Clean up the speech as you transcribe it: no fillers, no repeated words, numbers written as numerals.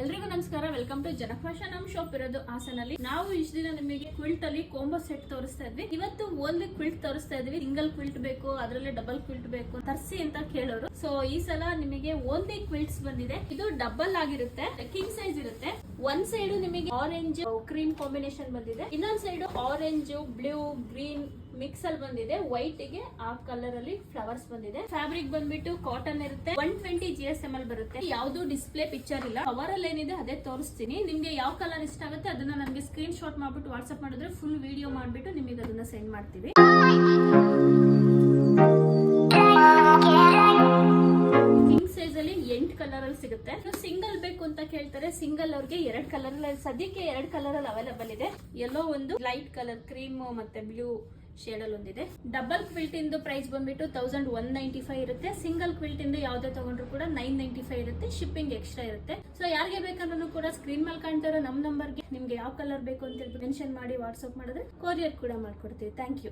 ಎಲ್ರಿಗೂ ನಮಸ್ಕಾರ. Welcome to Janafashion. ನಮ್ ಶಾಪ್ ಇರೋದು ಹಾಸನಲ್ಲಿ. ನಾವು ಇಷ್ಟ ದಿನ ನಿಮಗೆ ಕ್ವಿಲ್ಟ್ ಅಲ್ಲಿ ಕಾಂಬೋ ಸೆಟ್ ತೋರಿಸ್ತಾ ಇದ್ವಿ. ಇವತ್ತು ಓನ್ಲಿ ಕ್ವಿಲ್ಟ್ ತೋರಿಸ್ತಾ ಇದ್ವಿ. ಸಿಂಗಲ್ ಕ್ವಿಲ್ಟ್ ಬೇಕು, ಅದರಲ್ಲೇ ಡಬಲ್ ಕ್ವಿಲ್ಟ್ ಬೇಕು ತರಿಸಿ ಅಂತ ಕೇಳೋರು. ಸೊ ಈ ಸಲ ನಿಮಗೆ ಓನ್ಲಿ ಕ್ವಿಲ್ಟ್ಸ್ ಬಂದಿದೆ. ಇದು ಡಬಲ್ ಆಗಿರುತ್ತೆ, ಕಿಂಗ್ ಸೈಜ್ ಇರುತ್ತೆ. ಒಂದ್ ಸೈಡ್ ನಿಮಗೆ ಆರೆಂಜ್ ಕ್ರೀಮ್ ಕಾಂಬಿನೇಷನ್ ಬಂದಿದೆ, ಇನ್ನೊಂದ್ side orange blue green mix ಅಲ್ಲಿ ಬಂದಿದೆ. ವೈಟ್ ಗೆ ಆ ಕಲರ್ ಅಲ್ಲಿ ಫ್ಲವರ್ಸ್ ಬಂದಿದೆ. ಫ್ಯಾಬ್ರಿಕ್ ಬಂದ್ಬಿಟ್ಟು ಕಾಟನ್ ಇರುತ್ತೆ. 120 GSM ಅಲ್ಲಿ ಬರುತ್ತೆ. ಯಾವ್ದು ಡಿಸ್ಪ್ಲೇ ಪಿಕ್ಚರ್ ಇಲ್ಲ. ಕವರ್ ಅಲ್ಲಿ ಏನಿದೆ ಅದೇ ತೋರಿಸ್ತೀನಿ. ನಿಮ್ಗೆ ಯಾವ ಕಲರ್ ಇಷ್ಟ ಆಗುತ್ತೆ ಅದನ್ನ ನನಗೆ ಸ್ಕ್ರೀನ್ ಶಾಟ್ ಮಾಡ್ಬಿಟ್ಟು ವಾಟ್ಸ್ಆಪ್ ಮಾಡಿದ್ರೆ ಫುಲ್ ವಿಡಿಯೋ ಮಾಡ್ಬಿಟ್ಟು ನಿಮಗೆ ಅದನ್ನ ಸೆಂಡ್ ಮಾಡ್ತೀವಿ. ಕಿಂಗ್ ಸೈಜ್ ಅಲ್ಲಿ 8 ಕಲರ್ ಅಲ್ಲಿ ಸಿಗುತ್ತೆ. ಸಿಂಗಲ್ ಬೇಕು ಅಂತ ಕೇಳ್ತಾರೆ. ಸಿಂಗಲ್ ಅವ್ರಿಗೆ 2 ಕಲರ್ ಸದ್ಯಕ್ಕೆ 2 ಕಲರ್ ಅಲ್ಲಿ ಅವೈಲೇಬಲ್ ಇದೆ. ಎಲ್ಲೋ ಒಂದು ಲೈಟ್ ಕಲರ್ ಕ್ರೀಮ್ ಮತ್ತೆ ಬ್ಲೂ ಶೇಡ್ ಅಲ್ಲಿ ಒಂದಿದೆ. ಡಬಲ್ ಕ್ವಿಲ್ಟ್ ಇಂದು ಪ್ರೈಸ್ ಬಂದ್ಬಿಟ್ಟು 1195 ಇರುತ್ತೆ. ಸಿಂಗಲ್ ಕ್ವಿಲ್ಟ್ ಇಂದು ಯಾವ್ದೇ ತಗೊಂಡ್ರು ಕೂಡ 995 ಇರುತ್ತೆ. ಶಿಪ್ಪಿಂಗ್ ಎಕ್ಸ್ಟ್ರಾ ಇರುತ್ತೆ. ಸೊ ಯಾರಿಗೆ ಬೇಕಂದ್ರೂ ಕೂಡ ಸ್ಕ್ರೀನ್ ಮೇಲೆ ಕಾಣ್ತಾರೋ ನಮ್ ನಂಬರ್ಗೆ ನಿಮ್ಗೆ ಯಾವ ಕಲರ್ ಬೇಕು ಅಂತ ಮೆನ್ಷನ್ ಮಾಡಿ ವಾಟ್ಸ್ಆಪ್ ಮಾಡಿದ್ರೆ ಕೊರಿಯರ್ ಕೂಡ ಮಾಡ್ಕೊಡ್ತೀವಿ. Thank you.